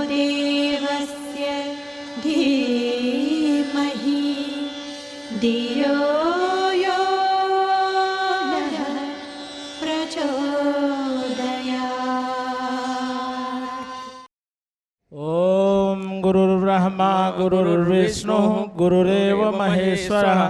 देवस्य धीमहि धियो यो नः प्रचोदयात्। ओम गुरुर्ब्रह्मा गुरुर्विष्णुः गुरुरेव महेश्वरः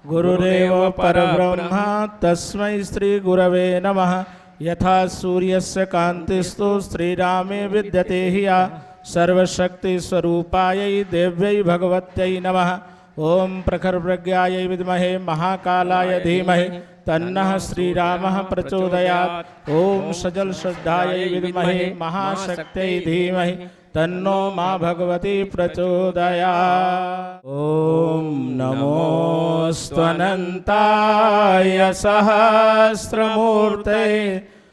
गुरुरेव परब्रह्म तस्मै श्री गुरवे नमः। यथा सूर्यस्य कान्तिस्तु श्रीरामे विद्यते हि या सर्वशक्ति स्वरूपायै देव्यै भगवत्यै नमः। ओम प्रखर प्रज्ञायै विद्महे महाकालाय धीमहि तन्नः श्रीरामः प्रचोदयात्। ओम सजल श्रद्धायै विद्महे महाशक्त्यै धीमहि तन्नो मां भगवती प्रचोदयात्। ओम नमोऽस्त्वनन्ताय सहस्रमूर्ते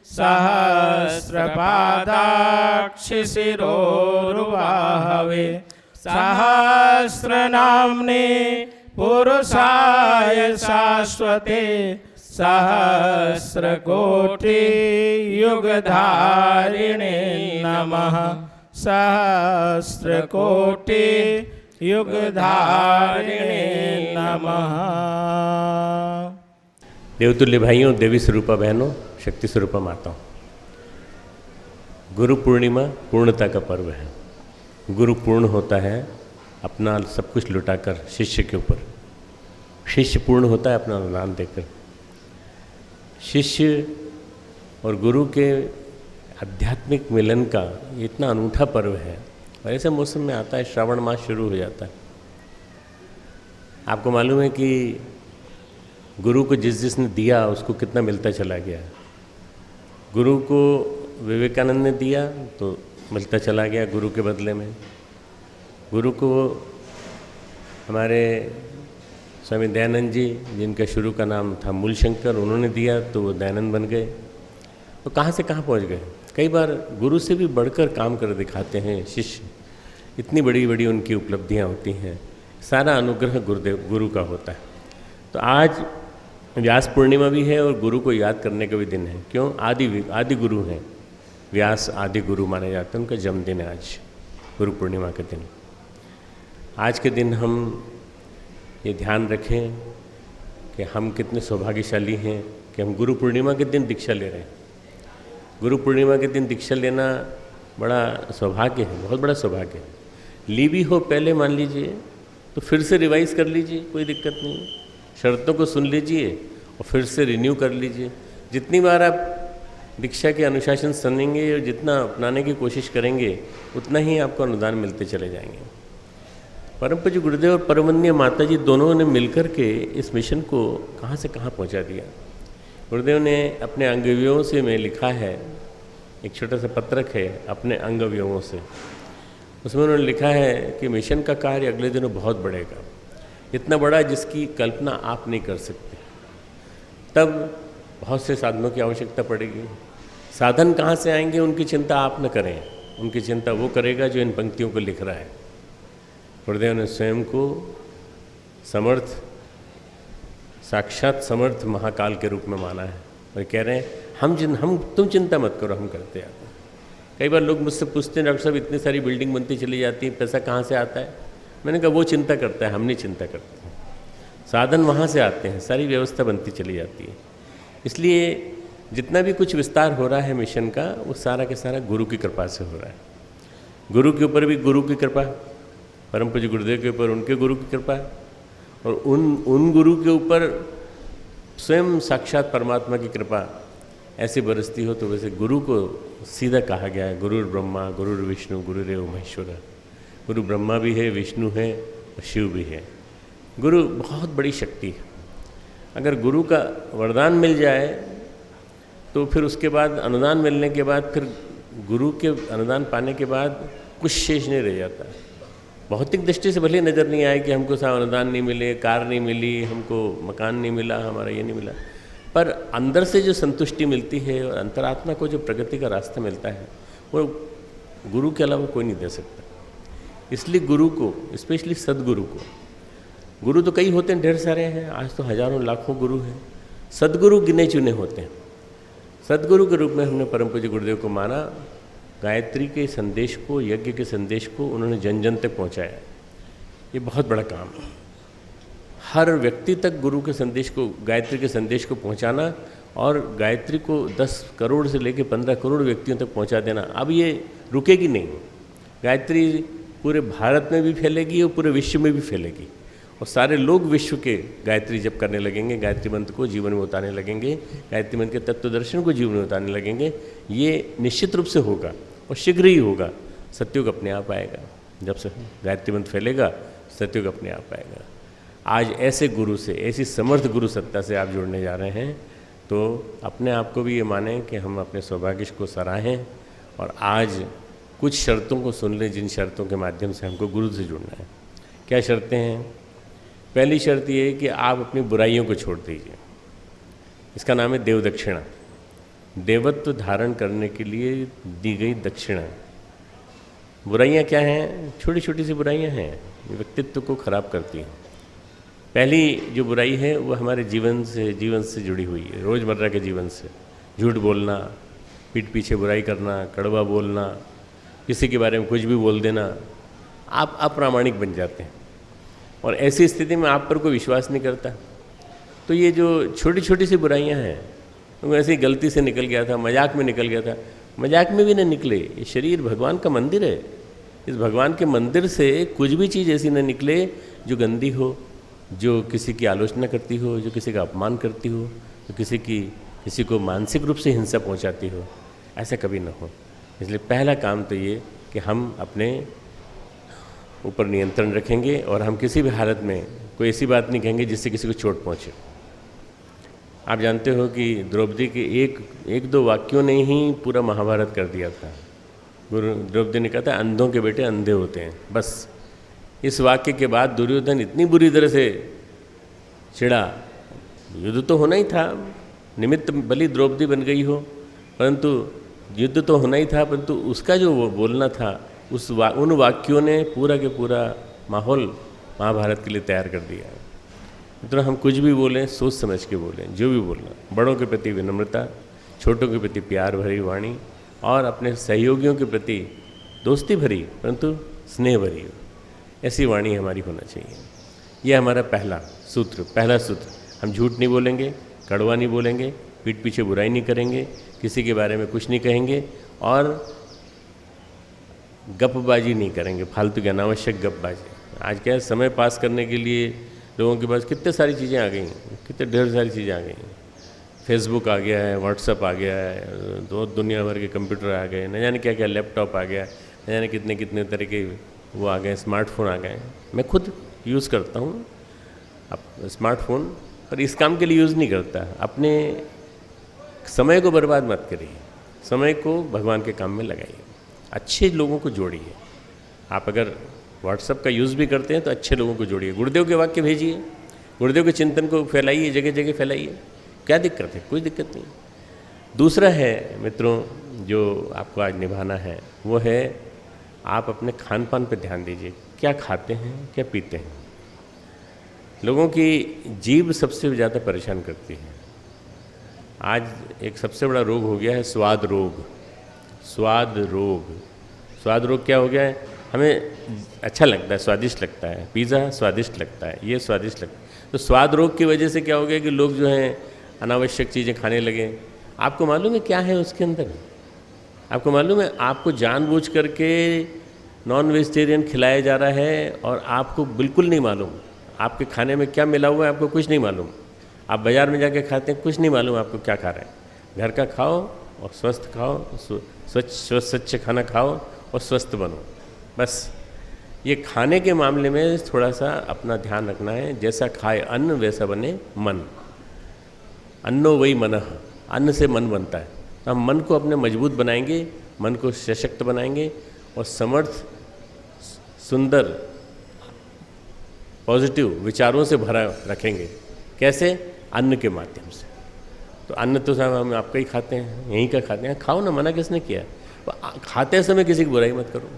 सहस्रपादाक्षिशिरोरुबाहवे सहस्रनाम्ने पुरुषाय शाश्वते सहस्रकोटियुगधारिणे नमः। सहस्रकोटि युगधारिणे नमः। देवतुल्य भाइयों, देवी स्वरूपा बहनों, शक्ति स्वरूपा माताओं, गुरु पूर्णिमा पूर्णता का पर्व है। गुरु पूर्ण होता है अपना सब कुछ लुटाकर शिष्य के ऊपर। शिष्य पूर्ण होता है अपना अनुदान देकर। शिष्य और गुरु के आध्यात्मिक मिलन का इतना अनूठा पर्व है और ऐसे मौसम में आता है। श्रावण मास शुरू हो जाता है। आपको मालूम है कि गुरु को जिसने दिया उसको कितना मिलता चला गया। गुरु को विवेकानंद ने दिया तो मिलता चला गया गुरु के बदले में। गुरु को हमारे स्वामी दयानंद जी, जिनका शुरू का नाम था मूलशंकर, उन्होंने दिया तो वो दयानंद बन गए। तो कहाँ से कहाँ पहुँच गए। कई बार गुरु से भी बढ़कर काम कर दिखाते हैं शिष्य। इतनी बड़ी बड़ी उनकी उपलब्धियाँ होती हैं। सारा अनुग्रह गुरु का होता है। तो आज व्यास पूर्णिमा भी है और गुरु को याद करने का भी दिन है। क्यों? आदि गुरु हैं। व्यास आदि गुरु माने जाते हैं। उनका जन्मदिन है आज, गुरु पूर्णिमा के दिन। आज के दिन हम ये ध्यान रखें कि हम कितने सौभाग्यशाली हैं कि हम गुरु पूर्णिमा के दिन दीक्षा ले रहे हैं। गुरु पूर्णिमा के दिन दीक्षा लेना बड़ा सौभाग्य है, बहुत बड़ा सौभाग्य है। ली भी हो पहले मान लीजिए तो फिर से रिवाइज़ कर लीजिए, कोई दिक्कत नहीं। शर्तों को सुन लीजिए और फिर से रिन्यू कर लीजिए। जितनी बार आप दीक्षा के अनुशासन सुनेंगे और जितना अपनाने की कोशिश करेंगे उतना ही आपको अनुदान मिलते चले जाएंगे। परम पूज्य गुरुदेव और परमवंदनीय माता जी दोनों ने मिलकर के इस मिशन को कहाँ से कहाँ पहुँचा दिया। गुरुदेव ने अपने अंगअवयवों से में लिखा है, एक छोटा सा पत्रक है अपने अंगअवयवों से। उसमें उन्होंने लिखा है कि मिशन का कार्य अगले दिनों बहुत बढ़ेगा, इतना बड़ा जिसकी कल्पना आप नहीं कर सकते। तब बहुत से साधनों की आवश्यकता पड़ेगी। साधन कहाँ से आएंगे उनकी चिंता आप न करें, उनकी चिंता वो करेगा जो इन पंक्तियों को लिख रहा है। गुरुदेव ने स्वयं को समर्थ, साक्षात समर्थ महाकाल के रूप में माना है और कह रहे हैं तुम चिंता मत करो, हम करते आते हैं। कई बार लोग मुझसे पूछते हैं, डॉक्टर साहब इतनी सारी बिल्डिंग बनती चली जाती है, पैसा कहाँ से आता है? मैंने कहा वो चिंता करता है, हम नहीं चिंता करते। साधन वहाँ से आते हैं, सारी व्यवस्था बनती चली जाती है। इसलिए जितना भी कुछ विस्तार हो रहा है मिशन का, वो सारा के सारा गुरु की कृपा से हो रहा है। गुरु के ऊपर भी गुरु की कृपा, परम पूज्य गुरुदेव के ऊपर उनके गुरु की कृपा, और उन गुरु के ऊपर स्वयं साक्षात परमात्मा की कृपा ऐसी बरसती हो। तो वैसे गुरु को सीधा कहा गया है, गुरुर ब्रह्मा गुरुर विष्णु गुरुरेव महेश्वर। गुरु ब्रह्मा भी है, विष्णु है और शिव भी है। गुरु बहुत बड़ी शक्ति है। अगर गुरु का वरदान मिल जाए तो फिर उसके बाद अनुदान मिलने के बाद, फिर गुरु के अनुदान पाने के बाद कुछ शेष नहीं रह जाता। भौतिक दृष्टि से भले नज़र नहीं आए कि हमको अनुदान नहीं मिले, कार नहीं मिली, हमको मकान नहीं मिला, हमारा ये नहीं मिला, पर अंदर से जो संतुष्टि मिलती है और अंतरात्मा को जो प्रगति का रास्ता मिलता है, वो गुरु के अलावा कोई नहीं दे सकता। इसलिए गुरु को, स्पेशली सदगुरु को, गुरु तो कई होते हैं, ढेर सारे हैं, आज तो हजारों लाखों गुरु हैं। सदगुरु गिने चुने होते हैं। सदगुरु के रूप में हमने परम पूज्य गुरुदेव को माना गायत्री के संदेश को, यज्ञ के संदेश को उन्होंने जन जन तक पहुँचाया। ये बहुत बड़ा काम है। हर व्यक्ति तक गुरु के संदेश को, गायत्री के संदेश को पहुँचाना और गायत्री को 10 करोड़ से लेकर 15 करोड़ व्यक्तियों तक पहुँचा देना। अब ये रुकेगी नहीं। गायत्री पूरे भारत में भी फैलेगी और पूरे विश्व में भी फैलेगी, और सारे लोग विश्व के गायत्री जप करने लगेंगे, गायत्री मंत्र को जीवन में उतारने लगेंगे, गायत्री मंत्र के तत्व दर्शन को जीवन में उतारने लगेंगे। ये निश्चित रूप से होगा और शीघ्र ही होगा। सतयुग अपने आप आएगा। जब से गायत्री मंत्र फैलेगा, सतयुग अपने आप आएगा। आज ऐसे गुरु से, ऐसी समर्थ गुरु सत्ता से आप जुड़ने जा रहे हैं, तो अपने आप को भी ये मानें कि हम अपने सौभाग्य को सराहें और आज कुछ शर्तों को सुन लें, जिन शर्तों के माध्यम से हमको गुरु से जुड़ना है। क्या शर्तें हैं? पहली शर्त ये है कि आप अपनी बुराइयों को छोड़ दीजिए। इसका नाम है देव दक्षिणा। देवत्व धारण करने के लिए दी गई दक्षिणा। बुराइयां क्या हैं? छोटी छोटी सी बुराइयां हैं, व्यक्तित्व को खराब करती हैं। पहली जो बुराई है वो हमारे जीवन से जुड़ी हुई है, रोज़मर्रा के जीवन से। झूठ बोलना, पीठ पीछे बुराई करना, कड़वा बोलना, किसी के बारे में कुछ भी बोल देना। आप अप्रामाणिक बन जाते हैं और ऐसी स्थिति में आप पर कोई विश्वास नहीं करता। तो ये जो छोटी छोटी सी बुराइयां हैं, तो ऐसे ही गलती से निकल गया था, मजाक में निकल गया था, मजाक में भी न निकले। ये शरीर भगवान का मंदिर है। इस भगवान के मंदिर से कुछ भी चीज़ ऐसी न निकले जो गंदी हो, जो किसी की आलोचना करती हो, जो किसी का अपमान करती हो, जो किसी को मानसिक रूप से हिंसा पहुंचाती हो। ऐसा कभी ना हो। इसलिए पहला काम तो ये कि हम अपने ऊपर नियंत्रण रखेंगे और हम किसी भी हालत में कोई ऐसी बात नहीं कहेंगे जिससे किसी को चोट पहुंचे। आप जानते हो कि द्रौपदी के एक दो वाक्यों ने ही पूरा महाभारत कर दिया था। गुरु द्रौपदी ने कहा था, अंधों के बेटे अंधे होते हैं। बस इस वाक्य के बाद दुर्योधन इतनी बुरी तरह से चिढ़ा। युद्ध तो होना ही था, निमित्त भली द्रौपदी बन गई हो, परंतु युद्ध तो होना ही था, परंतु उसका जो वो बोलना था, उन वाक्यों ने पूरा के पूरा माहौल महाभारत के लिए तैयार कर दिया। तो हम कुछ भी बोलें सोच समझ के बोलें, जो भी बोलना। बड़ों के प्रति विनम्रता, छोटों के प्रति प्यार भरी वाणी और अपने सहयोगियों के प्रति दोस्ती भरी परंतु स्नेह भरी हो, ऐसी वाणी हमारी होना चाहिए। यह हमारा पहला सूत्र। हम झूठ नहीं बोलेंगे, कड़वा नहीं बोलेंगे, पीठ पीछे बुराई नहीं करेंगे, किसी के बारे में कुछ नहीं कहेंगे और गपबाजी नहीं करेंगे, फालतू की अनावश्यक गपबाजी। आज क्या है, समय पास करने के लिए लोगों के पास कितने सारी चीज़ें आ गई हैं, कितने ढेर सारी चीज़ें आ गई हैं। फेसबुक आ गया है, व्हाट्सअप आ गया है, दुनिया भर के कंप्यूटर आ गए, न जाने क्या क्या लैपटॉप आ गया, न जाने कितने कितने तरह के वो आ गए, स्मार्टफोन आ गए। मैं खुद यूज़ करता हूँ अब स्मार्टफोन, पर इस काम के लिए यूज़ नहीं करता। अपने समय को बर्बाद मत करिए, समय को भगवान के काम में लगाइए, अच्छे लोगों को जोड़िए। आप अगर व्हाट्सअप का यूज़ भी करते हैं तो अच्छे लोगों को जोड़िए, गुरुदेव के वाक्य भेजिए, गुरुदेव के चिंतन को फैलाइए, जगह जगह फैलाइए। क्या दिक्कत है? कोई दिक्कत नहीं। दूसरा है मित्रों जो आपको आज निभाना है, वो है आप अपने खान पान पर ध्यान दीजिए। क्या खाते हैं, क्या पीते हैं। लोगों की जीभ सबसे ज़्यादा परेशान करती है। आज एक सबसे बड़ा रोग हो गया है स्वाद रोग। स्वाद रोग क्या हो गया है? हमें अच्छा लगता है, स्वादिष्ट लगता है, पिज़्ज़ा स्वादिष्ट लगता है, ये स्वादिष्ट लगता है। तो स्वाद रोग की वजह से क्या हो गया कि लोग जो हैं अनावश्यक चीज़ें खाने लगे। आपको मालूम है क्या है उसके अंदर? आपको मालूम है आपको जानबूझ करके नॉन वेजिटेरियन खिलाया जा रहा है और आपको बिल्कुल नहीं मालूम आपके खाने में क्या मिला हुआ है, आपको कुछ नहीं मालूम। आप बाज़ार में जाके खाते हैं, कुछ नहीं मालूम आपको क्या खा रहे हैं। घर का खाओ और स्वस्थ खाओ, स्वच्छ खाना खाओ और स्वस्थ बनो। बस ये खाने के मामले में थोड़ा सा अपना ध्यान रखना है। जैसा खाए अन्न वैसा बने मन। अन्नो वही मनः, अन्न से मन बनता है। तो हम मन को अपने मजबूत बनाएंगे, मन को सशक्त बनाएंगे और समर्थ, सुंदर, पॉजिटिव विचारों से भरा रखेंगे। कैसे? अन्न के माध्यम से। तो अन्न तो साहब हम आपका ही खाते हैं, यहीं का खाते हैं। खाओ ना, मना किसने किया? खाते समय किसी की बुराई मत करो।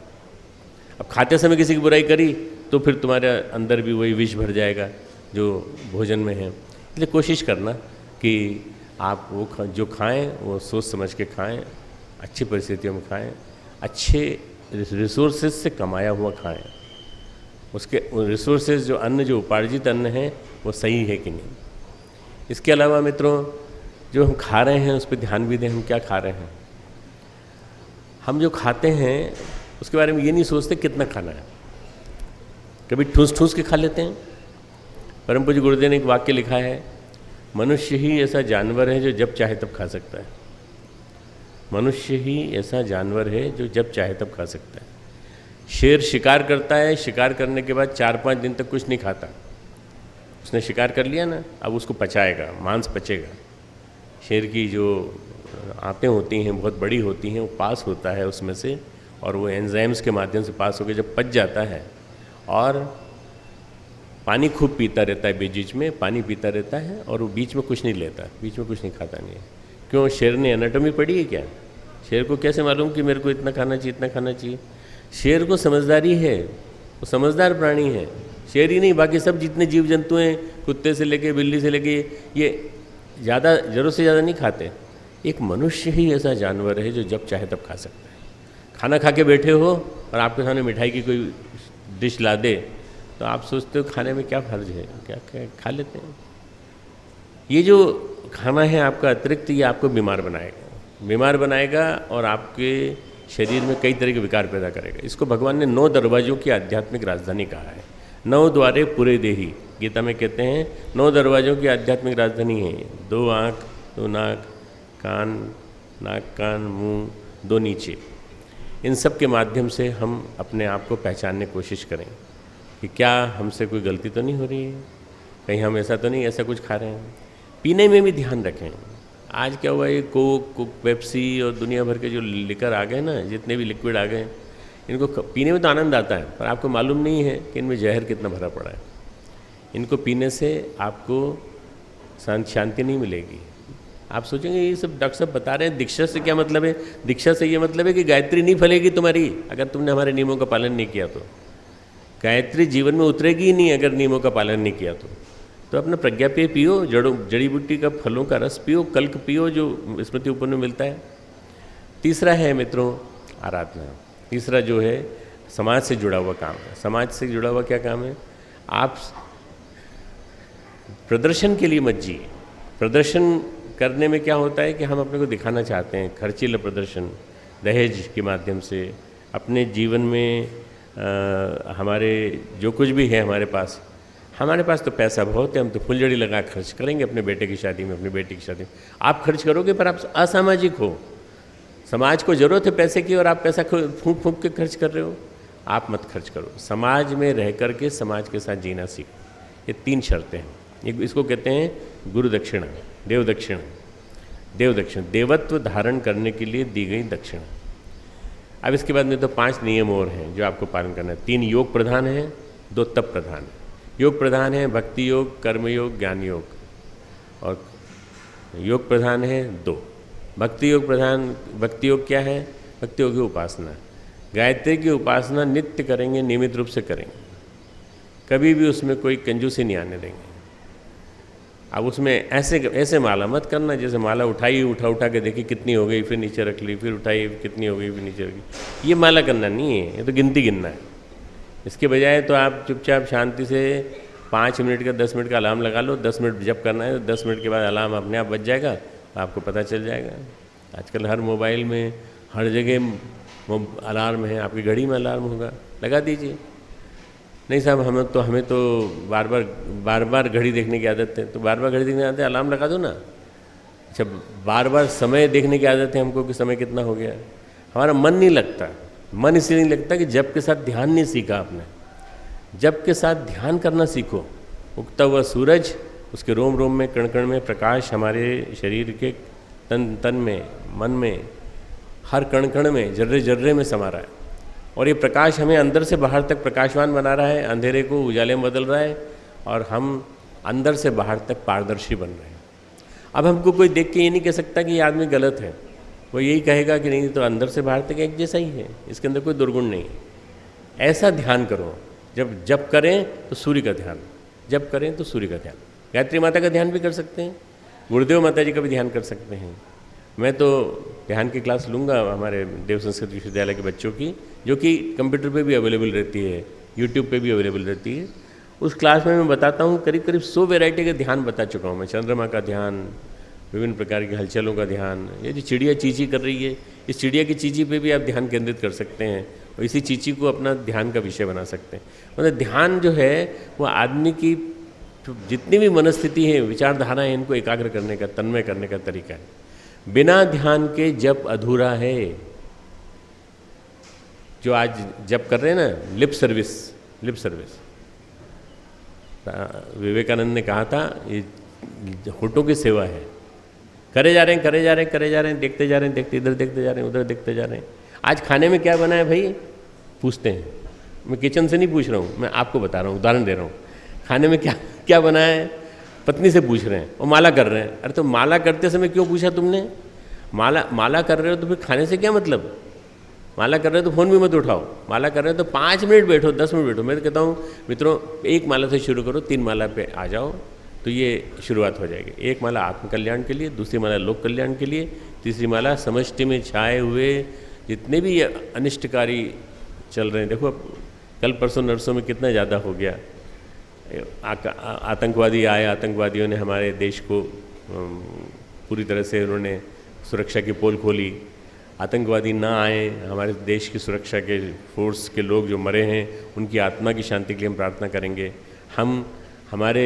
अब खाते समय किसी की बुराई करी तो फिर तुम्हारे अंदर भी वही विष भर जाएगा जो भोजन में है। इसलिए कोशिश करना कि आप वो जो खाएं वो सोच समझ के खाएं, अच्छी परिस्थितियों में खाएं। अच्छे रिसोर्सेज से कमाया हुआ खाएं, उसके रिसोर्सेज जो अन्न, जो उपार्जित अन्न है वो सही है कि नहीं। इसके अलावा मित्रों, जो हम खा रहे हैं उस पर ध्यान भी दें, हम क्या खा रहे हैं। हम जो खाते हैं उसके बारे में ये नहीं सोचते कितना खाना है, कभी ठूस ठूस के खा लेते हैं। परम पूज्य गुरुदेव ने एक वाक्य लिखा है, मनुष्य ही ऐसा जानवर है जो जब चाहे तब खा सकता है। मनुष्य ही ऐसा जानवर है जो जब चाहे तब खा सकता है। शेर शिकार करता है, शिकार करने के बाद 4-5 दिन तक कुछ नहीं खाता। उसने शिकार कर लिया ना, अब उसको पचाएगा, मांस पचेगा। शेर की जो आंतें होती हैं बहुत बड़ी होती हैं, वो पास होता है उसमें से, और वो एंजाइम्स के माध्यम से पास होकर जब पच जाता है, और पानी खूब पीता रहता है, बीच में पानी पीता रहता है, और वो बीच में कुछ नहीं लेता, बीच में कुछ नहीं खाता नहीं है। क्यों? शेर ने एनाटॉमी पढ़ी है क्या? शेर को कैसे मालूम कि मेरे को इतना खाना चाहिए, इतना खाना चाहिए? शेर को समझदारी है, वो समझदार प्राणी है। शेर ही नहीं, बाकी सब जितने जीव जंतु हैं, कुत्ते से लेके बिल्ली से लेके, ये ज़्यादा ज़रूरत से ज़्यादा नहीं खाते। एक मनुष्य ही ऐसा जानवर है जो जब चाहे तब खा सकता है। खाना खा के बैठे हो और आपके सामने मिठाई की कोई डिश ला दे तो आप सोचते हो खाने में क्या फर्ज है, क्या खा लेते हैं। ये जो खाना है आपका अतिरिक्त, ये आपको बीमार बनाएगा और आपके शरीर में कई तरह के विकार पैदा करेगा। इसको भगवान ने 9 दरवाज़ों की आध्यात्मिक राजधानी कहा है। 9 द्वारे पूरे देही, गीता में कहते हैं 9 दरवाज़ों की आध्यात्मिक राजधानी है। 2 आँख, 2 नाक, कान, नाक कान मुंह, 2 नीचे। इन सब के माध्यम से हम अपने आप को पहचानने की कोशिश करें कि क्या हमसे कोई गलती तो नहीं हो रही है, कहीं हम ऐसा तो नहीं ऐसा कुछ खा रहे हैं। पीने में भी ध्यान रखें। आज क्या हुआ, ये कोक, पेप्सी और दुनिया भर के जो लिकर आ गए ना, जितने भी लिक्विड आ गए, इनको पीने में तो आनंद आता है, पर आपको मालूम नहीं है कि इनमें जहर कितना भरा पड़ा है। इनको पीने से आपको शांति नहीं मिलेगी। आप सोचेंगे ये सब डॉक्टर साहब बता रहे हैं, दीक्षा से क्या मतलब है? दीक्षा से ये मतलब है कि गायत्री नहीं फलेगी तुम्हारी अगर तुमने हमारे नियमों का पालन नहीं किया तो। गायत्री जीवन में उतरेगी ही नहीं अगर नियमों का पालन नहीं किया तो अपना प्रज्ञा पेय पियो, जड़ी बूटी का फलों का रस पियो, कल्क पियो जो स्मृति ऊपर में मिलता है। तीसरा है मित्रों आराधना। तीसरा जो है समाज से जुड़ा हुआ काम है। समाज से जुड़ा हुआ क्या काम है? आप प्रदर्शन के लिए मत जिए। प्रदर्शन करने में क्या होता है कि हम अपने को दिखाना चाहते हैं, खर्चीला प्रदर्शन, दहेज के माध्यम से अपने जीवन में हमारे जो कुछ भी है हमारे पास तो पैसा बहुत है, हम तो फुलझड़ी लगा खर्च करेंगे अपने बेटे की शादी में, अपनी बेटी की शादी में। आप खर्च करोगे पर आप असामाजिक हो। समाज को ज़रूरत है पैसे की और आप पैसा फूंक फूंक के खर्च कर रहे हो। आप मत खर्च करो। समाज में रह कर के समाज के साथ जीना सीखो। ये 3 शर्तें हैं। इसको कहते हैं गुरु दक्षिणा, देव दक्षिणा। देव दक्षिणा देवत्व धारण करने के लिए दी गई दक्षिणा। अब इसके बाद में तो 5 नियम और हैं जो आपको पालन करना है। 3 योग प्रधान हैं, 2 तप प्रधान है। योग प्रधान है भक्ति योग, कर्म योग, ज्ञान योग, और योग प्रधान है 2। भक्ति योग प्रधान, भक्ति योग क्या है? भक्ति योग की उपासना। गायत्री की उपासना नित्य करेंगे, नियमित रूप से करेंगे, कभी भी उसमें कोई कंजूसी नहीं आने देंगे। अब उसमें ऐसे माला मत करना जैसे माला उठा के देखी कितनी हो गई, फिर नीचे रख ली, फिर उठाई कितनी हो गई, फिर नीचे रख ली। ये माला करना नहीं है, ये तो गिनती गिनना है। इसके बजाय तो आप चुपचाप शांति से 5 मिनट का 10 मिनट का अलार्म लगा लो। 10 मिनट जब करना है तो 10 मिनट के बाद अलार्म अपने आप बज जाएगा, आपको पता चल जाएगा। आजकल हर मोबाइल में हर जगह अलार्म है, आपकी घड़ी में अलार्म होगा, लगा दीजिए। नहीं साहब हमें तो बार बार घड़ी देखने की आदत है, तो बार बार घड़ी देखने की आदत है, अलार्म लगा दो ना। अच्छा, बार बार समय देखने की आदत है हमको कि समय कितना हो गया। हमारा मन नहीं लगता। मन इसलिए नहीं लगता कि जप के साथ ध्यान नहीं सीखा आपने। जप के साथ ध्यान करना सीखो। उगता हुआ सूरज, उसके रोम रोम में, कण कण में प्रकाश, हमारे शरीर के तन में, मन में, हर कण कण में, जर्रे जर्रे में समा रहा है, और ये प्रकाश हमें अंदर से बाहर तक प्रकाशवान बना रहा है, अंधेरे को उजाले में बदल रहा है, और हम अंदर से बाहर तक पारदर्शी बन रहे हैं। अब हमको कोई देख के ये नहीं कह सकता कि ये आदमी गलत है। वो यही कहेगा कि नहीं तो अंदर से बाहर तक एक जैसा ही है, इसके अंदर कोई दुर्गुण नहीं है। ऐसा ध्यान करो। जब करें तो सूर्य का ध्यान, जब करें तो सूर्य का ध्यान। गायत्री माता का ध्यान भी कर सकते हैं, गुरुदेव माता जी का भी ध्यान कर सकते हैं, मैं तो ध्यान की क्लास लूँगा हमारे देव संस्कृत विश्वविद्यालय के बच्चों की, जो कि कंप्यूटर पे भी अवेलेबल रहती है, यूट्यूब पे भी अवेलेबल रहती है। उस क्लास में मैं बताता हूँ, करीब करीब 100 वैरायटी का ध्यान बता चुका हूँ मैं। चंद्रमा का ध्यान, विभिन्न प्रकार की हलचलों का ध्यान, ये जो चिड़िया चींची कर रही है, इस चिड़िया की चींची पे भी आप ध्यान केंद्रित कर सकते हैं और इसी चींची को अपना ध्यान का विषय बना सकते हैं। मतलब ध्यान जो है वो आदमी की जितनी भी मनस्थिति है, विचारधारा है, इनको एकाग्र करने का, तन्मय करने का तरीका है। बिना ध्यान के जप अधूरा है। जो आज जप कर रहे हैं ना, लिप सर्विस, विवेकानंद ने कहा था ये होठों की सेवा है। करे जा रहे हैं, देखते जा रहे हैं, इधर देखते जा रहे हैं, उधर देखते जा रहे हैं। आज खाने में क्या बना है भाई, पूछते हैं। मैं किचन से नहीं पूछ रहा हूँ, मैं आपको बता रहा हूँ, उदाहरण दे रहा हूँ। खाने में क्या बना है, पत्नी से पूछ रहे हैं और माला कर रहे हैं। अरे तो माला करते समय क्यों पूछा तुमने? माला कर रहे हो तो फिर खाने से क्या मतलब? माला कर रहे हो तो फ़ोन भी मत उठाओ। माला कर रहे हो तो 5 मिनट बैठो, 10 मिनट बैठो। मैं तो कहता हूँ मित्रों, 1 माला से शुरू करो, 3 माला पे आ जाओ तो ये शुरुआत हो जाएगी। 1 माला आत्मकल्याण के लिए, दूसरी माला लोक कल्याण के लिए, तीसरी माला समष्टि में छाए हुए जितने भी अनिष्टकारी चल रहे हैं। देखो कल परसों नरसों में कितना ज़्यादा हो गया। आतंकवादी आए, आतंकवादियों ने हमारे देश को पूरी तरह से उन्होंने सुरक्षा की पोल खोली। आतंकवादी ना आए, हमारे देश की सुरक्षा के फोर्स के लोग जो मरे हैं उनकी आत्मा की शांति के लिए हम प्रार्थना करेंगे। हम हमारे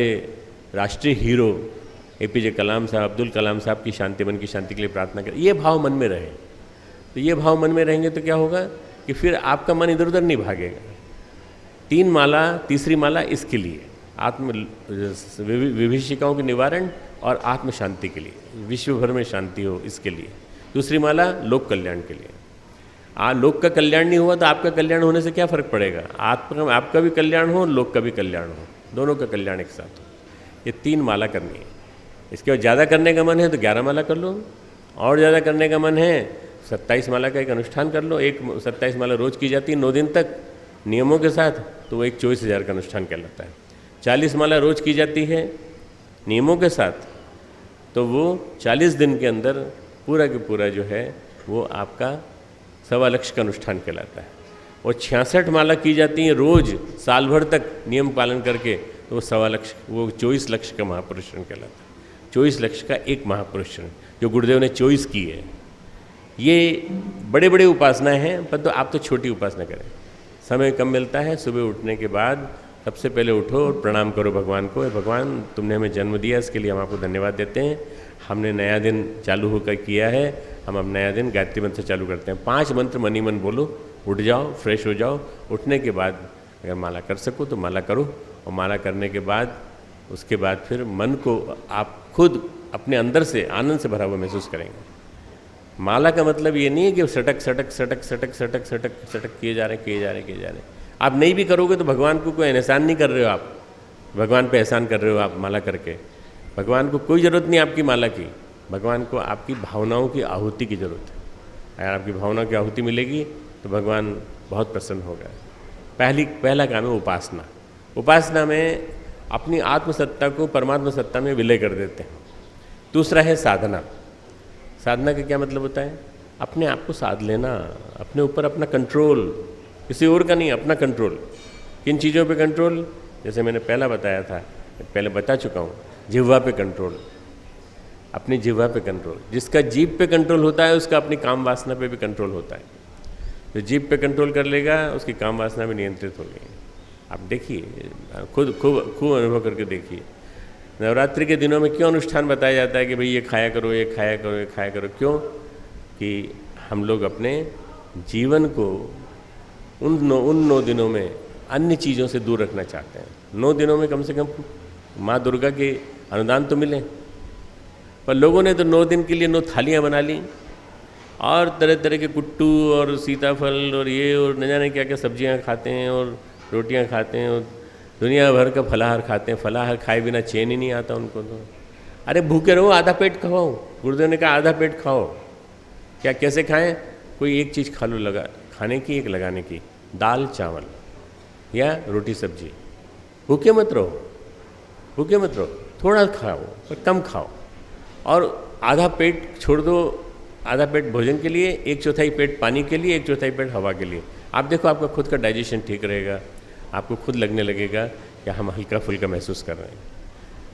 राष्ट्रीय हीरो APJ कलाम साहब, अब्दुल कलाम साहब की शांति, मन की शांति के लिए प्रार्थना करें। ये भाव मन में रहे, तो ये भाव मन में रहेंगे तो क्या होगा कि फिर आपका मन इधर उधर नहीं भागेगा। 3 माला, तीसरी माला इसके लिए, आत्म विभीषिकाओं के निवारण और आत्म शांति के लिए, विश्व भर में शांति हो इसके लिए। दूसरी माला लोक कल्याण के लिए। लोक का कल्याण नहीं हुआ तो आपका कल्याण होने से क्या फ़र्क पड़ेगा? आपका भी कल्याण हो, लोक का भी कल्याण हो, दोनों का कल्याण एक साथ हो। ये 3 माला करनी है। इसके बाद ज़्यादा करने का मन है तो 11 माला कर लो, और ज़्यादा करने का मन है 27 माला का एक अनुष्ठान कर लो। 27 माला रोज़ की जाती है 9 दिन तक नियमों के साथ, तो वो एक 24,000 का अनुष्ठान कहलाता है। 40 माला रोज़ की जाती है नियमों के साथ, तो वो 40 दिन के अंदर पूरा के पूरा जो है वो आपका 1.25 लाख का अनुष्ठान कहलाता है। और 66 माला की जाती हैं रोज़ साल भर तक नियम पालन करके, तो वो 1.25 लाख, वो 24 लाख का महापुरुषण कहलाता है। 24 लाख का एक महापुरुषण जो गुरुदेव ने 24 की है। ये बड़े बड़े उपासनाएं हैं, पर तो आप तो छोटी उपासना करें। समय कम मिलता है, सुबह उठने के बाद सबसे पहले उठो और प्रणाम करो भगवान को। भगवान तुमने हमें जन्म दिया, इसके लिए हम आपको धन्यवाद देते हैं। हमने नया दिन चालू होकर किया है, हम अब नया दिन गायत्री मंत्र से चालू करते हैं। 5 मंत्र मनी मन बोलो, उठ जाओ, फ्रेश हो जाओ। उठने के बाद अगर माला कर सको तो माला करो, और माला करने के बाद उसके बाद फिर मन को आप खुद अपने अंदर से आनंद से भरा हुआ महसूस करेंगे। माला का मतलब ये नहीं है कि सटक सटक सटक सटक सटक सटक सटक किए जा रहे हैं। आप नहीं भी करोगे तो भगवान को कोई एहसान नहीं कर रहे हो, आप भगवान पे एहसान कर रहे हो आप माला करके। भगवान को कोई ज़रूरत नहीं आपकी माला की, भगवान को आपकी भावनाओं की आहुति की ज़रूरत है। अगर आपकी भावनाओं की आहुति मिलेगी तो भगवान बहुत प्रसन्न होगा। पहला काम है उपासना। उपासना में अपनी आत्मसत्ता को परमात्मा सत्ता में विलय कर देते हैं। दूसरा है साधना। साधना का क्या मतलब होता है? अपने आप को साध लेना, अपने ऊपर अपना कंट्रोल, किसी और का नहीं, अपना कंट्रोल। किन चीज़ों पे कंट्रोल? जैसे मैंने पहले बता चुका हूँ, जिह्वा पे कंट्रोल, अपनी जिह्वा पे कंट्रोल। जिसका जीभ पे कंट्रोल होता है उसका अपनी काम वासना पे भी कंट्रोल होता है। जो जीभ पे कंट्रोल कर लेगा उसकी काम वासना भी नियंत्रित हो गई। आप देखिए, खूब अनुभव करके देखिए। नवरात्रि के दिनों में क्यों अनुष्ठान बताया जाता है कि भाई ये खाया करो, ये खाया करो, ये खाया करो? क्यों? कि हम लोग अपने जीवन को उन 9 दिनों में अन्य चीज़ों से दूर रखना चाहते हैं। 9 दिनों में कम से कम माँ दुर्गा के अनुदान तो मिले, पर लोगों ने तो 9 दिन के लिए 9 थालियाँ बना ली और तरह तरह के कुट्टू और सीताफल और ये और न जाने क्या क्या सब्जियाँ खाते हैं और रोटियाँ खाते हैं और दुनिया भर का फलाहार खाते हैं। फलाहार खाए बिना चैन ही नहीं आता उनको तो। अरे भूखे रहो, आधा पेट खाओ। गुरुदेव ने कहा आधा पेट खाओ। क्या कैसे खाएं? कोई एक चीज़ खा लो, लगा खाने की, एक लगाने की, दाल चावल या रोटी सब्जी। भूखे मत रहो, थोड़ा खाओ पर कम खाओ। और आधा पेट छोड़ दो आधा पेट भोजन के लिए, 1/4 पेट पानी के लिए, 1/4 पेट हवा के लिए। आप देखो आपका खुद का डाइजेशन ठीक रहेगा, आपको खुद लगने लगेगा कि हम हल्का फुल्का महसूस कर रहे हैं।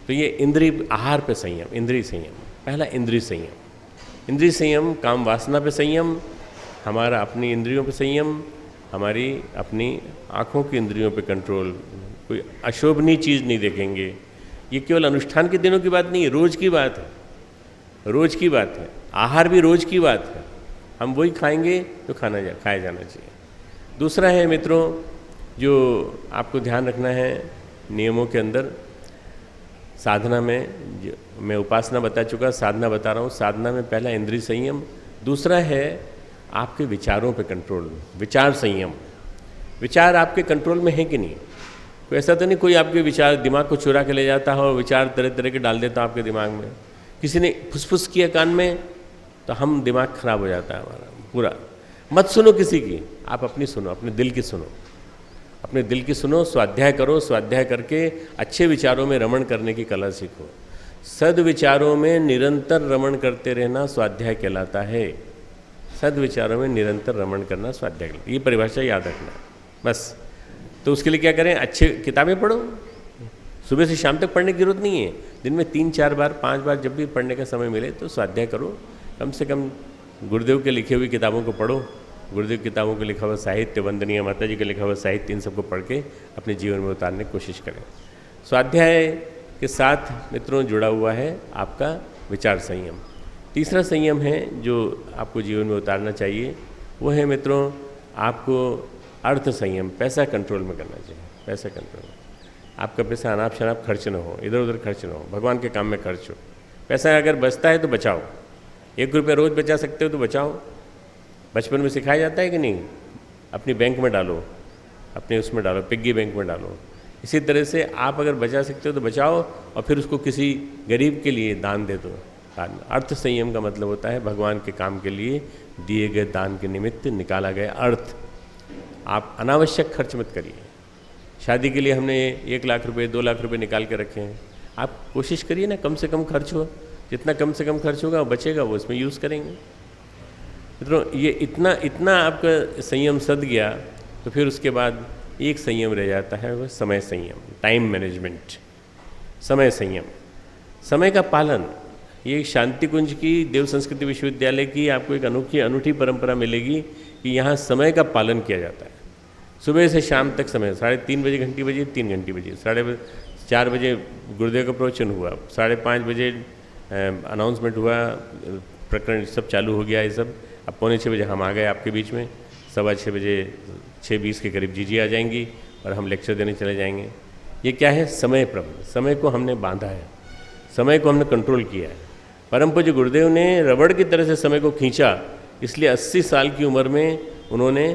तो ये इंद्रिय आहार पे संयम, इंद्रिय संयम। पहला इंद्रिय संयम। इंद्रिय संयम, काम वासना पे संयम, हमारा अपनी इंद्रियों पे संयम, हमारी अपनी आँखों की इंद्रियों पे कंट्रोल, कोई अशोभनीय चीज़ नहीं देखेंगे। ये केवल अनुष्ठान के दिनों की बात नहीं है, रोज़ की बात है, रोज़ की बात है। आहार भी रोज़ की बात है, हम वही खाएंगे जो खाया जाना चाहिए। दूसरा है मित्रों, जो आपको ध्यान रखना है नियमों के अंदर, साधना में मैं उपासना बता चुका, साधना बता रहा हूँ। साधना में पहला इंद्रिय संयम, दूसरा है आपके विचारों पे कंट्रोल, विचार संयम। विचार आपके कंट्रोल में है कि नहीं? कोई ऐसा तो नहीं कोई आपके विचार दिमाग को चुरा के ले जाता हो, विचार तरह तरह के डाल देता हो आपके दिमाग में। किसी ने फुसफुस किया कान में तो हम दिमाग खराब हो जाता है हमारा पूरा। मत सुनो किसी की, आप अपनी सुनो, अपने दिल की सुनो, अपने दिल की सुनो। स्वाध्याय करो, स्वाध्याय करके अच्छे विचारों में रमण करने की कला सीखो। सद्विचारों में निरंतर रमण करते रहना स्वाध्याय कहलाता है। सद्विचारों में निरंतर रमण करना स्वाध्याय कहलाता है। ये परिभाषा याद रखना बस। तो उसके लिए क्या करें? अच्छे किताबें पढ़ो, सुबह से शाम तक पढ़ने की जरूरत नहीं है। दिन में 3-4 बार 5 बार जब भी पढ़ने का समय मिले तो स्वाध्याय करो। कम से कम गुरुदेव के लिखे हुई किताबों को पढ़ो, गुरुदेव की किताबों के लिखा हुआ साहित्य, वंदनीय माता जी का लिखा हुआ साहित्य, इन सबको पढ़ के अपने जीवन में उतारने की कोशिश करें। स्वाध्याय के साथ मित्रों जुड़ा हुआ है आपका विचार संयम। तीसरा संयम है जो आपको जीवन में उतारना चाहिए, वो है मित्रों आपको अर्थ संयम। पैसा कंट्रोल में करना चाहिए, पैसा कंट्रोल में। आपका पैसा अनाप शनाप खर्च ना हो, इधर उधर खर्च ना हो, भगवान के काम में खर्च हो। पैसा अगर बचता है तो बचाओ, 1 रुपया रोज़ बचा सकते हो तो बचाओ। बचपन में सिखाया जाता है कि नहीं? अपनी बैंक में डालो, अपने उसमें डालो, पिग्गी बैंक में डालो। इसी तरह से आप अगर बचा सकते हो तो बचाओ और फिर उसको किसी गरीब के लिए दान दे दो। अर्थ संयम का मतलब होता है भगवान के काम के लिए दिए गए दान के निमित्त निकाला गया अर्थ। आप अनावश्यक खर्च मत करिए। शादी के लिए हमने 1 लाख रुपए 2 लाख रुपए निकाल के रखे हैं, आप कोशिश करिए ना कम से कम खर्च हो। जितना कम से कम खर्च होगा बचेगा वो उसमें यूज़ करेंगे। मित्रों ये इतना आपका संयम सध गया तो फिर उसके बाद एक संयम रह जाता है, वह समय संयम, टाइम मैनेजमेंट। समय संयम, समय का पालन। ये शांति कुंज की देव संस्कृति विश्वविद्यालय की आपको एक अनूठी परंपरा मिलेगी कि यहाँ समय का पालन किया जाता है। सुबह से शाम तक समय, 3:30 बजे घंटी बजी, 3 घंटी बजी, 4:30 बजे गुरुदेव का प्रवचन हुआ, 5:30 बजे अनाउंसमेंट हुआ, प्रकरण सब चालू हो गया। ये सब अब 5:45 बजे हम आ गए आपके बीच में, 6:15 बजे 6:20 के करीब जीजी आ जाएंगी और हम लेक्चर देने चले जाएंगे। ये क्या है? समय प्रबंधन। समय को हमने बांधा है, समय को हमने कंट्रोल किया है। परम पूज्य गुरुदेव ने रबड़ की तरह से समय को खींचा, इसलिए 80 साल की उम्र में उन्होंने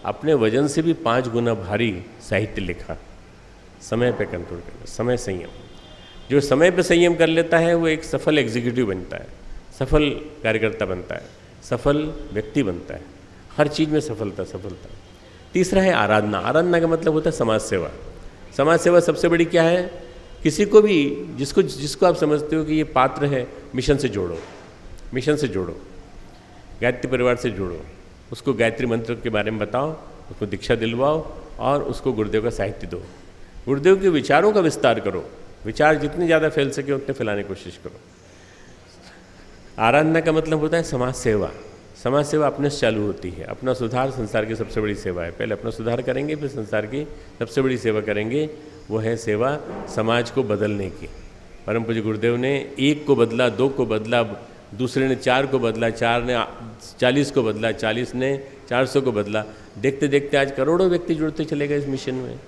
अपने वजन से भी 5 गुना भारी साहित्य लिखा। समय पे कंट्रोल करना, समय संयम। जो समय पे संयम कर लेता है वो एक सफल एग्जीक्यूटिव बनता है, सफल कार्यकर्ता बनता है, सफल व्यक्ति बनता है। हर चीज़ में सफलता। तीसरा है आराधना। आराधना का मतलब होता है समाज सेवा। समाज सेवा सबसे बड़ी क्या है? किसी को भी जिसको आप समझते हो कि ये पात्र है, मिशन से जोड़ो, मिशन से जोड़ो, गायत्री परिवार से जोड़ो, उसको गायत्री मंत्र के बारे में बताओ, उसको दीक्षा दिलवाओ और उसको गुरुदेव का साहित्य दो। गुरुदेव के विचारों का विस्तार करो, विचार जितने ज़्यादा फैल सके उतने फैलाने की कोशिश करो। आराधना का मतलब होता है समाज सेवा। समाज सेवा अपने से चालू होती है। अपना सुधार संसार की सबसे बड़ी सेवा है। पहले अपना सुधार करेंगे, फिर संसार की सबसे बड़ी सेवा करेंगे, वो है सेवा समाज को बदलने की। परम पूज्य गुरुदेव ने 1 को बदला, 2 को बदला, दूसरे ने 4 को बदला, 4 ने 40 को बदला, 40 ने 400 को बदला। देखते देखते आज करोड़ों व्यक्ति जुड़ते चले गए इस मिशन में।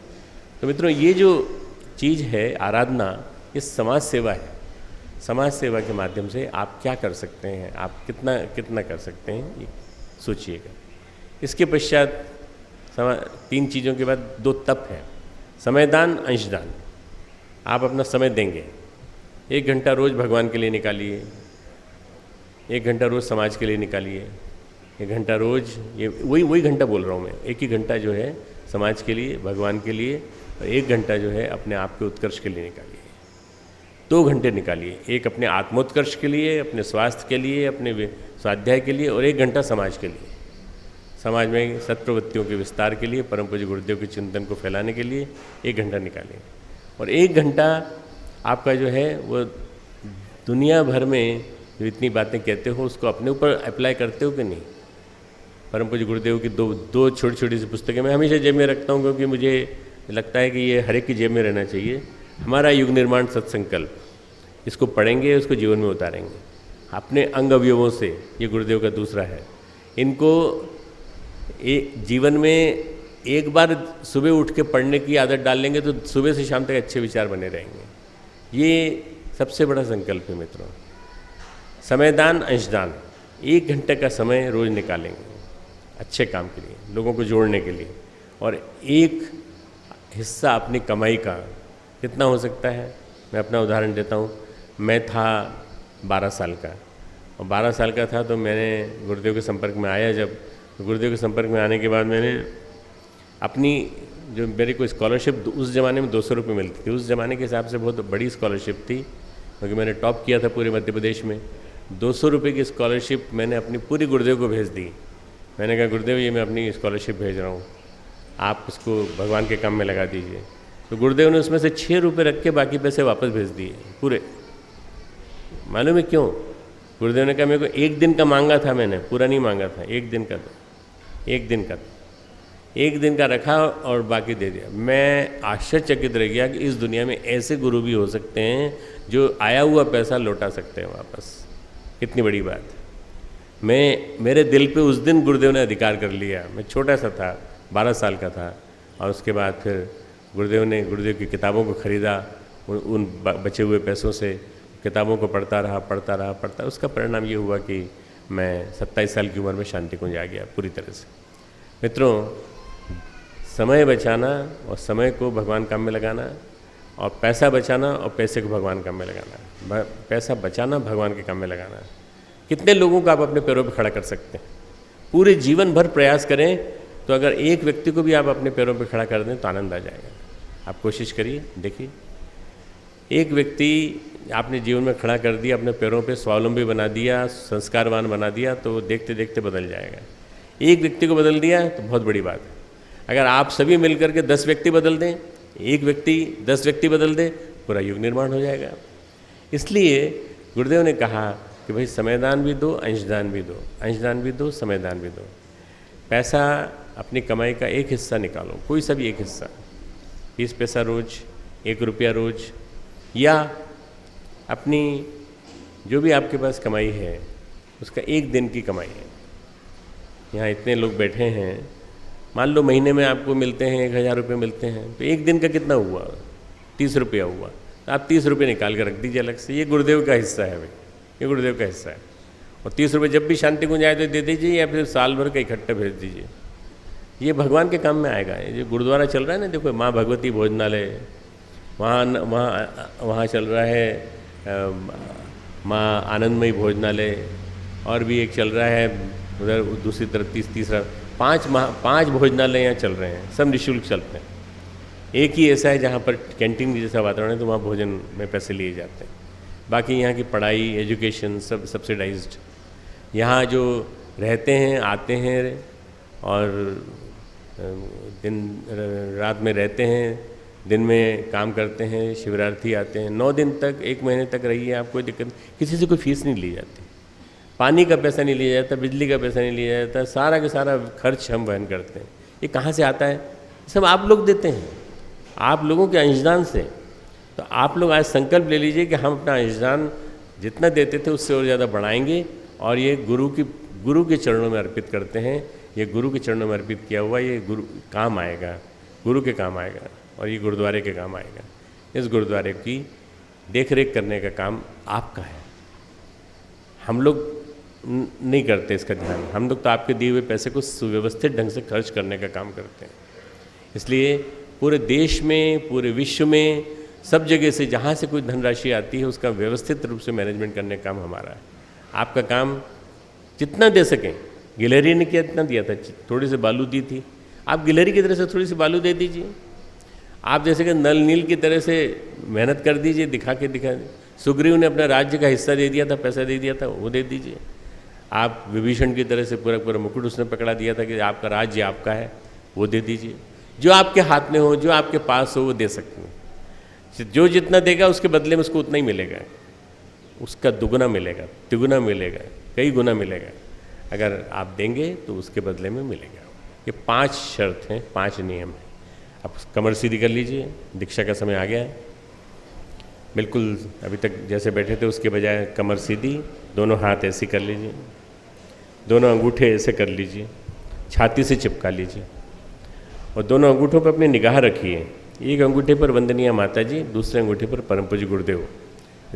तो मित्रों ये जो चीज़ है आराधना, ये समाज सेवा है। समाज सेवा के माध्यम से आप क्या कर सकते हैं, आप कितना कर सकते हैं, ये सोचिएगा। इसके पश्चात 3 चीज़ों के बाद 2 तप है, समयदान, अंशदान। आप अपना समय देंगे, 1 घंटा रोज़ भगवान के लिए निकालिए, 1 घंटा रोज़ समाज के लिए निकालिए, 1 घंटा रोज़, ये वही घंटा बोल रहा हूँ मैं, 1 ही घंटा जो है समाज के लिए, भगवान के लिए, और 1 घंटा जो है अपने आप के उत्कर्ष के लिए निकालिए। 2 घंटे निकालिए, एक अपने आत्मोत्कर्ष के लिए, अपने स्वास्थ्य के लिए, अपने स्वाध्याय के लिए, और 1 घंटा समाज के लिए, समाज में सत्प्रवृत्तियों के विस्तार के लिए, परम पूज्य गुरुदेव के चिंतन को फैलाने के लिए 1 घंटा निकालिए। और 1 घंटा आपका जो है वो दुनिया भर में जो इतनी बातें कहते हो उसको अपने ऊपर अप्लाई करते हो कि नहीं। परम पूज्य गुरुदेव की दो छोटी छोटी सी पुस्तकें मैं हमेशा जेब में रखता हूँ, क्योंकि मुझे लगता है कि ये हर एक की जेब में रहना चाहिए। हमारा युग निर्माण सत्संकल्प, इसको पढ़ेंगे, उसको जीवन में उतारेंगे अपने अंग अवयवों से। ये गुरुदेव का दूसरा है। इनको जीवन में एक बार सुबह उठ के पढ़ने की आदत डाल लेंगे तो सुबह से शाम तक अच्छे विचार बने रहेंगे। ये सबसे बड़ा संकल्प है मित्रों। समयदान, अंशदान, 1 घंटे का समय रोज निकालेंगे अच्छे काम के लिए, लोगों को जोड़ने के लिए। और एक हिस्सा अपनी कमाई का कितना हो सकता है, मैं अपना उदाहरण देता हूँ। मैं था 12 साल का, और 12 साल का था तो मैंने गुरुदेव के संपर्क में आया। जब गुरुदेव के संपर्क में आने के बाद मैंने अपनी जो मेरी को स्कॉलरशिप उस ज़माने में 200 रुपये मिलती थी, उस ज़माने के हिसाब से बहुत बड़ी स्कॉलरशिप थी, क्योंकि मैंने टॉप किया था पूरे मध्य प्रदेश में। 200 रुपये की स्कॉलरशिप मैंने अपनी पूरी गुरुदेव को भेज दी। मैंने कहा गुरुदेव ये मैं अपनी स्कॉलरशिप भेज रहा हूँ, आप इसको भगवान के काम में लगा दीजिए। तो गुरुदेव ने उसमें से 6 रुपये रख के बाकी पैसे वापस भेज दिए पूरे। मालूम है क्यों? गुरुदेव ने कहा मेरे को 1 दिन का मांगा था, मैंने पूरा नहीं मांगा था, 1 दिन का था, 1 दिन का था, 1 दिन का रखा और बाकी दे दिया। मैं आश्चर्यचकित रह गया कि इस दुनिया में ऐसे गुरु भी हो सकते हैं जो आया हुआ पैसा लौटा सकते हैं वापस। कितनी बड़ी बात है। मेरे दिल पे उस दिन गुरुदेव ने अधिकार कर लिया। मैं छोटा सा था, 12 साल का था, और उसके बाद फिर गुरुदेव की किताबों को ख़रीदा। उन बचे हुए पैसों से किताबों को पढ़ता रहा। उसका परिणाम ये हुआ कि मैं 27 साल की उम्र में शांति कुंज आ गया पूरी तरह से। मित्रों, समय बचाना और समय को भगवान काम में लगाना, और पैसा बचाना और पैसे को भगवान काम में लगाना। पैसा बचाना, भगवान के काम में लगाना। कितने लोगों को आप अपने पैरों पर खड़ा कर सकते हैं? पूरे जीवन भर प्रयास करें तो अगर एक व्यक्ति को भी आप अपने पैरों पर खड़ा कर दें तो आनंद आ जाएगा। आप कोशिश करिए, देखिए, एक व्यक्ति आपने जीवन में खड़ा कर दिया, अपने पैरों पे स्वावलंबी बना दिया, संस्कारवान बना दिया, तो देखते देखते बदल जाएगा। एक व्यक्ति को बदल दिया तो बहुत बड़ी बात है। अगर आप सभी मिलकर के 10 व्यक्ति बदल दें, एक व्यक्ति 10 व्यक्ति बदल दे, पूरा युग निर्माण हो जाएगा। इसलिए गुरुदेव ने कहा कि भाई समयदान भी दो, अंशदान भी दो, अंशदान भी दो, समयदान भी दो। पैसा अपनी कमाई का एक हिस्सा निकालो, कोई सा भी एक हिस्सा, 20 पैसा रोज, 1 रुपया रोज, या अपनी जो भी आपके पास कमाई है उसका 1 दिन की कमाई है। यहाँ इतने लोग बैठे हैं, मान लो महीने में आपको मिलते हैं 1000 रुपये मिलते हैं, तो 1 दिन का कितना हुआ? 30 रुपया हुआ। तो आप 30 रुपये निकाल कर रख दीजिए अलग से। ये गुरुदेव का हिस्सा है भाई, ये गुरुदेव का हिस्सा है। और 30 रुपये जब भी शांति कुंज आए तो दे दीजिए, या फिर साल भर का इकट्ठा भेज दीजिए। ये भगवान के काम में आएगा। ये जो गुरुद्वारा चल रहा है ना, देखो, माँ भगवती भोजनालय, वहाँ चल रहा है माँ आनंदमयी भोजनालय, और भी एक चल रहा है उधर दूसरी तरफ, तीसरा, 5 भोजनालय यहाँ चल रहे हैं, सब निःशुल्क चलते हैं। एक ही ऐसा है जहाँ पर कैंटीन जैसा वातावरण है, तो वहाँ भोजन में पैसे लिए जाते हैं। बाकी यहाँ की पढ़ाई, एजुकेशन सब सब्सिडाइज्ड। यहाँ जो रहते हैं, आते हैं और दिन रात में रहते हैं, दिन में काम करते हैं, शिवरार्थी आते हैं, 9 दिन तक, 1 महीने तक रहिए, आप कोई दिक्कत, किसी से कोई फीस नहीं ली जाती, पानी का पैसा नहीं लिया जाता, बिजली का पैसा नहीं लिया जाता, सारा का सारा खर्च हम वहन करते हैं। ये कहाँ से आता है? सब आप लोग देते हैं, आप लोगों के अंशदान से। तो आप लोग आज संकल्प ले लीजिए कि हम अपना अंशदान जितना देते थे उससे और ज़्यादा बढ़ाएंगे, और ये गुरु के चरणों में अर्पित करते हैं। ये गुरु के चरणों में अर्पित किया हुआ, ये गुरु काम आएगा, गुरु के काम आएगा, और ये गुरुद्वारे के काम आएगा। इस गुरुद्वारे की देख रेख करने का काम आपका है। हम लोग नहीं करते इसका ध्यान। हम लोग तो आपके दिए हुए पैसे को सुव्यवस्थित ढंग से खर्च करने का काम करते हैं। इसलिए पूरे देश में, पूरे विश्व में, सब जगह से जहाँ से कोई धनराशि आती है उसका व्यवस्थित रूप से मैनेजमेंट करने का काम हमारा है। आपका काम जितना दे सकें। गिलहरी ने कितना दिया था? थोड़ी सी बालू दी थी। आप गिलहरी की तरह से थोड़ी सी बालू दे दीजिए। आप जैसे कि नल नील की तरह से मेहनत कर दीजिए, दिखा दीजिए। सुग्रीव ने अपना राज्य का हिस्सा दे दिया था, पैसा दे दिया था, वो दे दीजिए। आप विभीषण की तरह से पूरा पूरा मुकुट उसने पकड़ा दिया था कि आपका राज्य आपका है, वो दे दीजिए। जो आपके हाथ में हो, जो आपके पास हो, वो दे सकते हैं। जो जितना देगा उसके बदले में उसको उतना ही मिलेगा, उसका दुगुना मिलेगा, तिगुना मिलेगा, कई गुना मिलेगा। अगर आप देंगे तो उसके बदले में मिलेगा। ये 5 शर्त हैं, 5 नियम हैं। आप कमर सीधी कर लीजिए, दीक्षा का समय आ गया है। बिल्कुल अभी तक जैसे बैठे थे उसके बजाय कमर सीधी, दोनों हाथ ऐसे कर लीजिए, दोनों अंगूठे ऐसे कर लीजिए, छाती से चिपका लीजिए और दोनों अंगूठों पर अपनी निगाह रखिए। एक अंगूठे पर वंदनीय माता जी, दूसरे अंगूठे पर परम पूज्य गुरुदेव।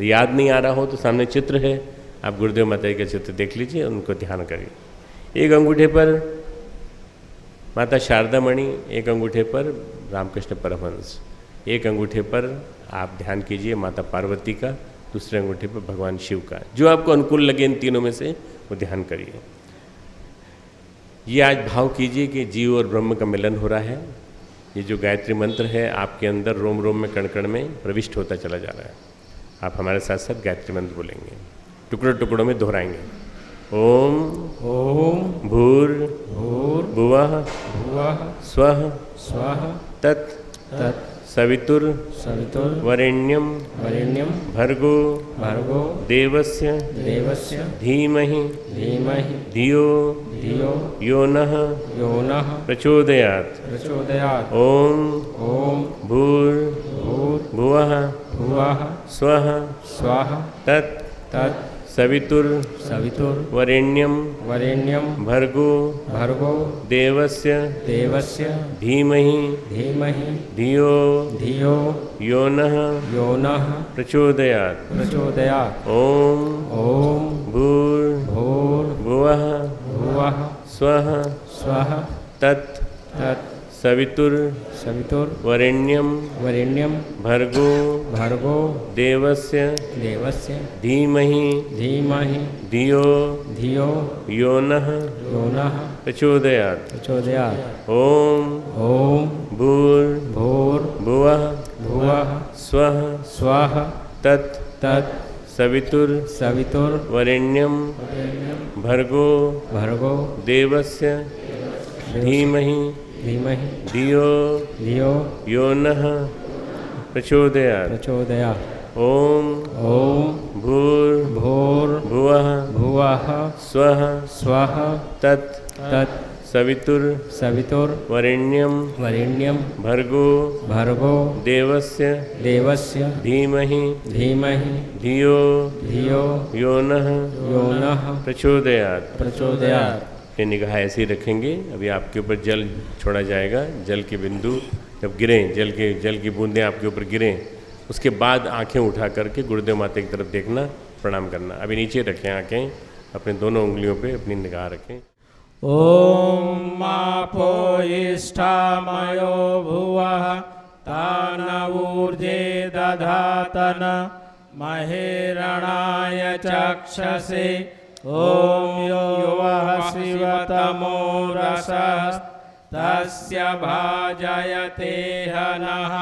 याद नहीं आ रहा हो तो सामने चित्र है, आप गुरुदेव माता जी का चित्र देख लीजिए, उनको ध्यान करिए। एक अंगूठे पर माता शारदा मणि, एक अंगूठे पर रामकृष्ण परमहंस, एक अंगूठे पर आप ध्यान कीजिए माता पार्वती का, दूसरे अंगूठे पर भगवान शिव का। जो आपको अनुकूल लगे इन तीनों में से वो ध्यान करिए। ये आज भाव कीजिए कि जीव और ब्रह्म का मिलन हो रहा है। ये जो गायत्री मंत्र है आपके अंदर रोम रोम में, कण कण में प्रविष्ट होता चला जा रहा है। आप हमारे साथ साथ गायत्री मंत्र बोलेंगे, टुकड़ों टुकड़ों में दोहराएंगे। ओम ओम भूर्भुवः भुवः स्वः स्वः तत् तत् सवितुर्वरेण्यं वरेण्यं भर्गो भर्गो देवस्य देवस्य धीमहि धीमहि धियो धियो यो नः यो नः प्रचोदयात्। प्रचोदयात्। ओम ओम भूर्भुवः भुवः स्वः स्वः तत् तत् सवितुर्वरेण्यं वरेण्यं भर्गो भर्गो देवस्य देवस्य धीमहि धीमहि धियो धियो यो नः यो नः प्रचोदयात्। प्रचोदयात्। ओम ओम भूर्भुवः भुवः स्वः स्वः तत् तत् सवितुर्वरेण्यं वरेण्यं भर्गो भर्गो देवस्य देवस्य धीमहि धीमहि धियो धियो यो नः यो नः प्रचोदयात्। प्रचोदयात्। ओम ओम भूर्भुवः भुवः स्वः स्वः तत् तत् सवितुर्वरेण्यं भर्गो भर्गो देवस्य धीमहि धीमहि धियो धियो यो नः प्रचोदयात्। प्रचोदयात्। ओम ओम भूर्भुवः भुवः स्वः स्वः तत् तत् सवितुर्वरेण्यं वरेण्यं भर्गो भर्गो देवस्य देवस्य धीमहि धीमहि धियो धियो यो नः यो नः प्रचोदयात्। प्रचोदयात्। ये निगाह ऐसे ही रखेंगे। अभी आपके ऊपर जल छोड़ा जाएगा। जल के बिंदु जब गिरें, जल की बूंदें आपके ऊपर गिरें, उसके बाद आंखें उठा करके गुरुदेव माता की तरफ देखना, प्रणाम करना। अभी नीचे रखें आंखें, अपने दोनों उंगलियों पे अपनी निगाह रखें। ओम आपो इष्टामयो भुवः तानवूर्जे दधातन महेरणाय चक्षसे। ओम यो वः शिवतमो रसस्तस्य भाजयते हनः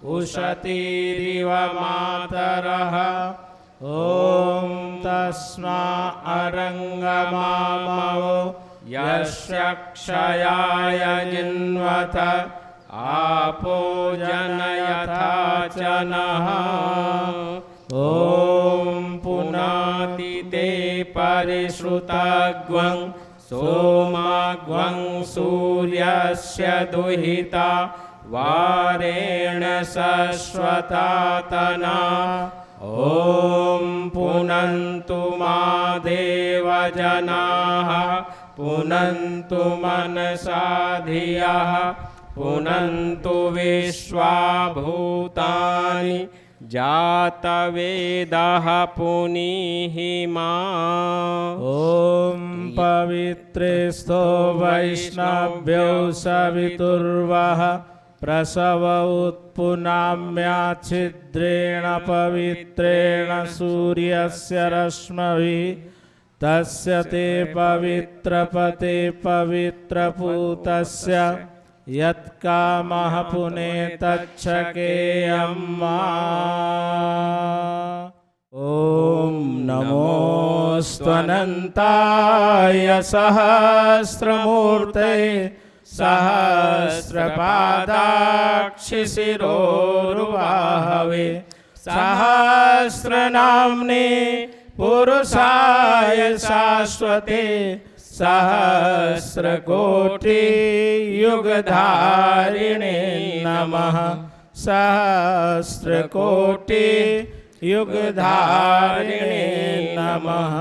उशतीरिव मातरः। ओम तस्मा अरङ्गमामवो यस्य क्षयाय जिन्वत आपो जनयथा च नः। ओम पुनाति ते परिश्रुतग्वं सोमाग्वं सूर्यस्य दुहिता वारेण शश्वतातना। ओम पुनन्तु मा देवजनाः पुनन्तु मनसा धियः पुनन्तु विश्वा भूतानि जातवेदः पुनीहि मा। ओम पवित्रेस्तो वैष्णव्यो सवितुर्वः प्रसव उत्पुनाम्याच्छिद्रेण पवित्रेण सूर्यस्य रश्मभिः तस्य ते पवित्रपते पवित्रपूतस्य यत्कामः पुनेतच्छकेयं मा। ॐ नमोऽस्त्वनन्ताय सहस्रमूर्ते सहस्रपादाक्षिशिरोरुबाहवे सहस्रनाम्ने पुरुषाय शाश्वते सहस्रकोटियुगधारिणे नमः। सहस्रकोटियुगधारिणे नमः।